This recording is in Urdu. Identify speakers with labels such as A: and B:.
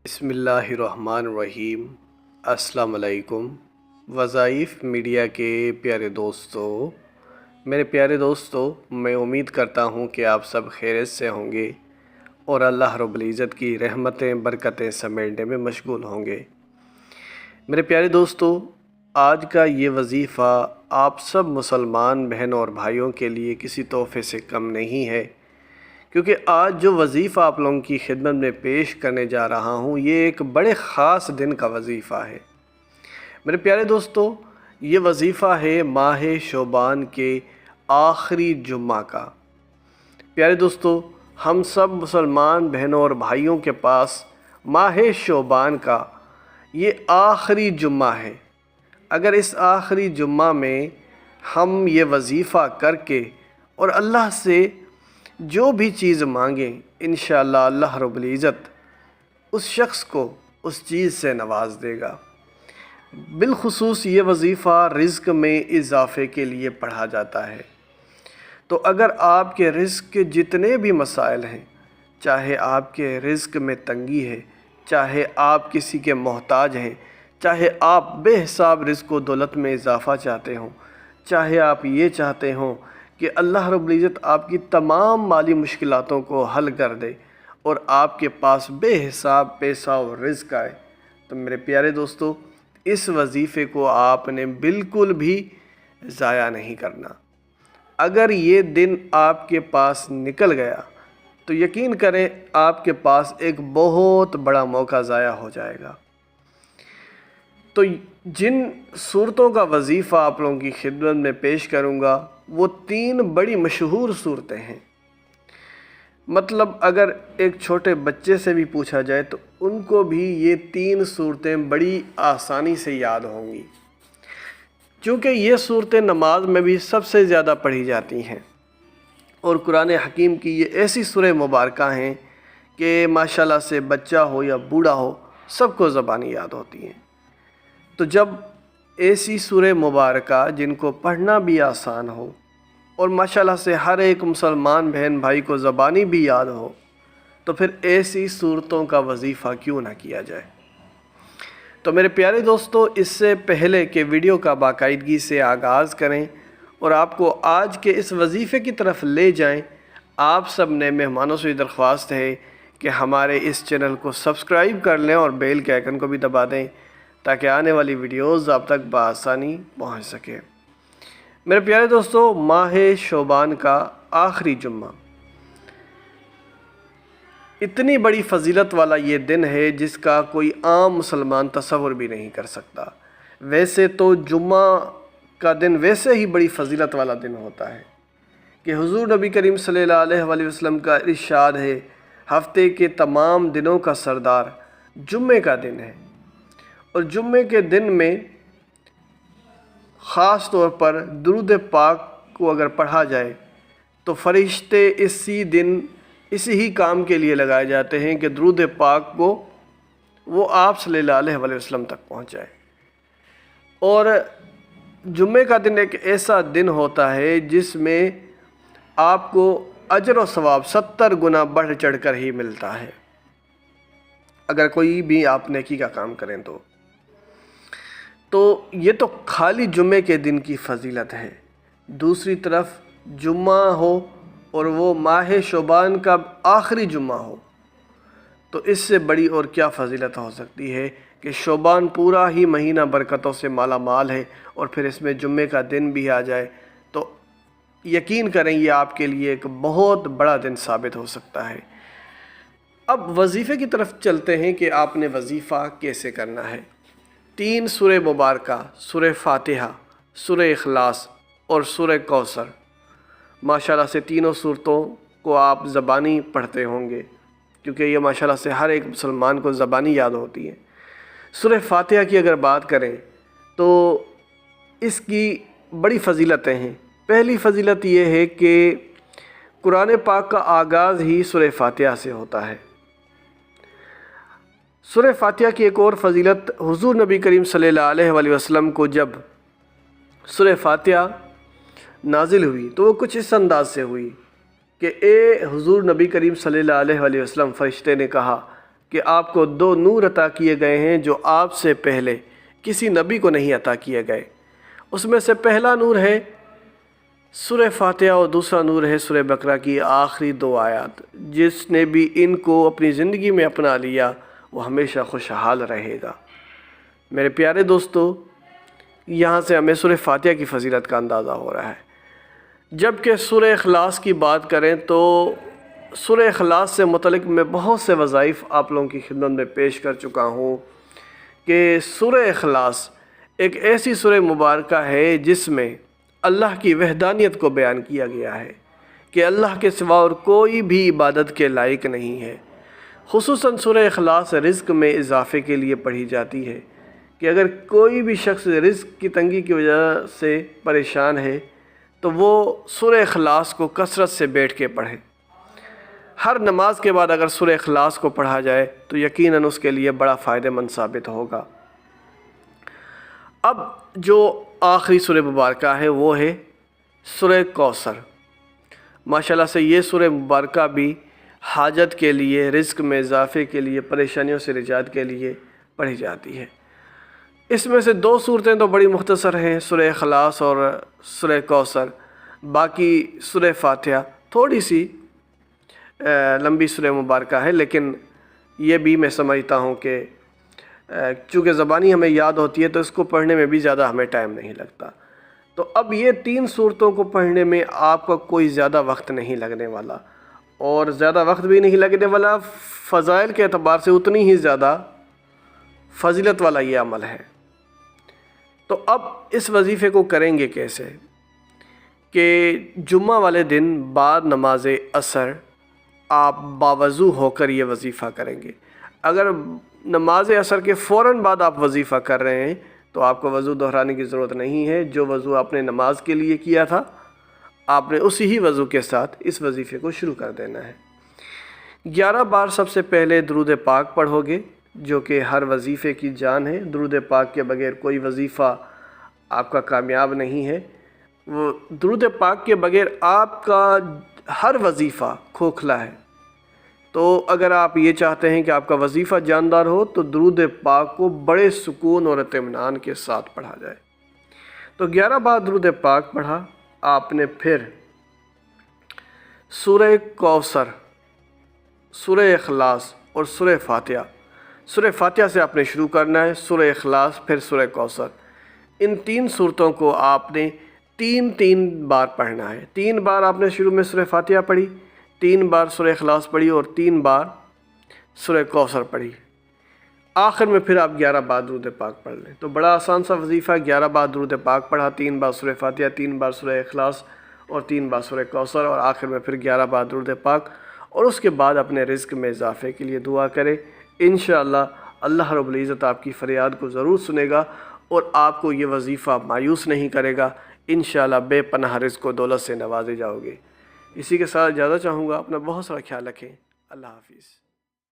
A: بسم اللہ الرحمن الرحیم۔ السلام علیکم۔ وظائف میڈیا کے پیارے دوستو، میرے پیارے دوستو، میں امید کرتا ہوں کہ آپ سب خیریت سے ہوں گے اور اللہ رب العزت کی رحمتیں برکتیں سمیٹنے میں مشغول ہوں گے۔ میرے پیارے دوستو، آج کا یہ وظیفہ آپ سب مسلمان بہنوں اور بھائیوں کے لیے کسی تحفے سے کم نہیں ہے، کیونکہ آج جو وظیفہ آپ لوگوں کی خدمت میں پیش کرنے جا رہا ہوں یہ ایک بڑے خاص دن کا وظیفہ ہے۔ میرے پیارے دوستو، یہ وظیفہ ہے ماہ شعبان کے آخری جمعہ کا۔ پیارے دوستو، ہم سب مسلمان بہنوں اور بھائیوں کے پاس ماہ شعبان کا یہ آخری جمعہ ہے۔ اگر اس آخری جمعہ میں ہم یہ وظیفہ کر کے اور اللہ سے جو بھی چیز مانگیں، انشاءاللہ اللہ رب العزت اس شخص کو اس چیز سے نواز دے گا۔ بالخصوص یہ وظیفہ رزق میں اضافے کے لیے پڑھا جاتا ہے۔ تو اگر آپ کے رزق کے جتنے بھی مسائل ہیں، چاہے آپ کے رزق میں تنگی ہے، چاہے آپ کسی کے محتاج ہیں، چاہے آپ بے حساب رزق و دولت میں اضافہ چاہتے ہوں، چاہے آپ یہ چاہتے ہوں کہ اللہ رب العزت آپ کی تمام مالی مشکلاتوں کو حل کر دے اور آپ کے پاس بے حساب پیسہ اور رزق آئے، تو میرے پیارے دوستو، اس وظیفے کو آپ نے بالکل بھی ضائع نہیں کرنا۔ اگر یہ دن آپ کے پاس نکل گیا تو یقین کریں آپ کے پاس ایک بہت بڑا موقع ضائع ہو جائے گا۔ تو جن صورتوں کا وظیفہ آپ لوگوں کی خدمت میں پیش کروں گا وہ 3 بڑی مشہور صورتیں ہیں۔ مطلب اگر ایک چھوٹے بچے سے بھی پوچھا جائے تو ان کو بھی یہ 3 صورتیں بڑی آسانی سے یاد ہوں گی، چونکہ یہ صورتیں نماز میں بھی سب سے زیادہ پڑھی جاتی ہیں اور قرآن حکیم کی یہ ایسی سورہ مبارکہ ہیں کہ ماشاءاللہ سے بچہ ہو یا بوڑھا ہو سب کو زبانی یاد ہوتی ہیں۔ تو جب ایسی سورہ مبارکہ جن کو پڑھنا بھی آسان ہو اور ماشاءاللہ سے ہر ایک مسلمان بہن بھائی کو زبانی بھی یاد ہو، تو پھر ایسی صورتوں کا وظیفہ کیوں نہ کیا جائے۔ تو میرے پیارے دوستو، اس سے پہلے کہ ویڈیو کا باقاعدگی سے آغاز کریں اور آپ کو آج کے اس وظیفے کی طرف لے جائیں، آپ سب نے مہمانوں سے درخواست ہے کہ ہمارے اس چینل کو سبسکرائب کر لیں اور بیل کے آئیکن کو بھی دبا دیں تاکہ آنے والی ویڈیوز آپ تک بآسانی پہنچ سکے۔ میرے پیارے دوستو، ماہ شعبان کا آخری جمعہ اتنی بڑی فضیلت والا یہ دن ہے جس کا کوئی عام مسلمان تصور بھی نہیں کر سکتا۔ ویسے تو جمعہ کا دن ویسے ہی بڑی فضیلت والا دن ہوتا ہے کہ حضور نبی کریم صلی اللہ علیہ وآلہ وسلم کا ارشاد ہے، ہفتے کے تمام دنوں کا سردار جمعے کا دن ہے، اور جمعے کے دن میں خاص طور پر درود پاک کو اگر پڑھا جائے تو فرشتے اسی دن اسی ہی کام کے لیے لگائے جاتے ہیں کہ درود پاک کو وہ آپ صلی اللہ علیہ وآلہ وسلم تک پہنچائے۔ اور جمعے کا دن ایک ایسا دن ہوتا ہے جس میں آپ کو اجر و ثواب 70 گنا بڑھ چڑھ کر ہی ملتا ہے اگر کوئی بھی آپ نیکی کا کام کریں تو یہ تو خالی جمعے کے دن کی فضیلت ہے۔ دوسری طرف جمعہ ہو اور وہ ماہ شعبان کا آخری جمعہ ہو تو اس سے بڑی اور کیا فضیلت ہو سکتی ہے کہ شعبان پورا ہی مہینہ برکتوں سے مالا مال ہے، اور پھر اس میں جمعے کا دن بھی آ جائے تو یقین کریں یہ آپ کے لیے ایک بہت بڑا دن ثابت ہو سکتا ہے۔ اب وظیفے کی طرف چلتے ہیں کہ آپ نے وظیفہ کیسے کرنا ہے۔ 3 سورہ مبارکہ، سورہ فاتحہ، سورہ اخلاص اور سورہ کوثر، ماشاءاللہ سے تینوں صورتوں کو آپ زبانی پڑھتے ہوں گے کیونکہ یہ ماشاءاللہ سے ہر ایک مسلمان کو زبانی یاد ہوتی ہے۔ سورہ فاتحہ کی اگر بات کریں تو اس کی بڑی فضیلتیں ہیں۔ پہلی فضیلت یہ ہے کہ قرآن پاک کا آغاز ہی سورہ فاتحہ سے ہوتا ہے۔ سورہ فاتحہ کی ایک اور فضیلت، حضور نبی کریم صلی اللہ علیہ وآلہ وسلم کو جب سورہ فاتحہ نازل ہوئی تو وہ کچھ اس انداز سے ہوئی کہ اے حضور نبی کریم صلی اللہ علیہ وآلہ وسلم، فرشتے نے کہا کہ آپ کو 2 نور عطا کیے گئے ہیں جو آپ سے پہلے کسی نبی کو نہیں عطا کیے گئے۔ اس میں سے پہلا نور ہے سورہ فاتحہ اور دوسرا نور ہے سورہ بقرہ کی آخری 2 آیات۔ جس نے بھی ان کو اپنی زندگی میں اپنا لیا وہ ہمیشہ خوشحال رہے گا۔ میرے پیارے دوستو، یہاں سے ہمیں سورہ فاتحہ کی فضیلت کا اندازہ ہو رہا ہے۔ جبکہ سورہ اخلاص کی بات کریں تو سورہ اخلاص سے متعلق میں بہت سے وظائف آپ لوگوں کی خدمت میں پیش کر چکا ہوں کہ سورہ اخلاص ایک ایسی سورہ مبارکہ ہے جس میں اللہ کی وحدانیت کو بیان کیا گیا ہے کہ اللہ کے سوا اور کوئی بھی عبادت کے لائق نہیں ہے۔ خصوصاً سورہ اخلاص رزق میں اضافے کے لیے پڑھی جاتی ہے کہ اگر کوئی بھی شخص رزق کی تنگی کی وجہ سے پریشان ہے تو وہ سورہ اخلاص کو کثرت سے بیٹھ کے پڑھے۔ ہر نماز کے بعد اگر سورہ اخلاص کو پڑھا جائے تو یقیناً اس کے لیے بڑا فائدہ مند ثابت ہوگا۔ اب جو آخری سورہ مبارکہ ہے وہ ہے سورہ کوثر۔ ماشاءاللہ سے یہ سورہ مبارکہ بھی حاجت کے لیے، رزق میں اضافے کے لیے، پریشانیوں سے نجات کے لیے پڑھی جاتی ہے۔ اس میں سے 2 صورتیں تو بڑی مختصر ہیں، سورہ اخلاص اور سورہ کوثر۔ باقی سورہ فاتحہ تھوڑی سی لمبی سورہ مبارکہ ہے، لیکن یہ بھی میں سمجھتا ہوں کہ چونکہ زبانی ہمیں یاد ہوتی ہے تو اس کو پڑھنے میں بھی زیادہ ہمیں ٹائم نہیں لگتا۔ تو اب یہ 3 صورتوں کو پڑھنے میں آپ کا کوئی زیادہ وقت نہیں لگنے والا، اور زیادہ وقت بھی نہیں لگنے والا، فضائل کے اعتبار سے اتنی ہی زیادہ فضیلت والا یہ عمل ہے۔ تو اب اس وظیفے کو کریں گے کیسے؟ کہ جمعہ والے دن بعد نماز عصر آپ باوضو ہو کر یہ وظیفہ کریں گے۔ اگر نماز عصر کے فوراً بعد آپ وظیفہ کر رہے ہیں تو آپ کو وضو دہرانے کی ضرورت نہیں ہے۔ جو وضو آپ نے نماز کے لیے کیا تھا آپ نے اسی ہی وضو کے ساتھ اس وظیفے کو شروع کر دینا ہے۔ 11 بار سب سے پہلے درود پاک پڑھو گے جو کہ ہر وظیفے کی جان ہے۔ درود پاک کے بغیر کوئی وظیفہ آپ کا کامیاب نہیں ہے۔ وہ درود پاک کے بغیر آپ کا ہر وظیفہ کھوکھلا ہے۔ تو اگر آپ یہ چاہتے ہیں کہ آپ کا وظیفہ جاندار ہو تو درود پاک کو بڑے سکون اور اطمینان کے ساتھ پڑھا جائے۔ تو 11 بار درود پاک پڑھا آپ نے، پھر سورہ کوثر، سورہ اخلاص اور سورہ فاتحہ۔ سورہ فاتحہ سے آپ نے شروع کرنا ہے، سورہ اخلاص پھر سورہ کوثر۔ ان 3 صورتوں کو آپ نے 3 بار پڑھنا ہے۔ 3 بار آپ نے شروع میں سورہ فاتحہ پڑھی، 3 بار سورہ اخلاص پڑھی اور 3 بار سورہ کوثر پڑھی۔ آخر میں پھر آپ 11 بار درود پاک پڑھ لیں۔ تو بڑا آسان سا وظیفہ، 11 بار درود پاک پڑھا، 3 بار سورہ فاتحہ، 3 بار سورہ اخلاص اور 3 بار سورہ کوثر، اور آخر میں پھر 11 بار درود پاک، اور اس کے بعد اپنے رزق میں اضافے کے لیے دعا کرے۔ انشاءاللہ اللہ رب العزت آپ کی فریاد کو ضرور سنے گا اور آپ کو یہ وظیفہ مایوس نہیں کرے گا۔ انشاءاللہ بے پناہ رزق و دولت سے نوازے جاؤ گے۔ اسی کے ساتھ اجازت چاہوں گا، اپنا بہت سارا خیال رکھیں۔ اللہ حافظ۔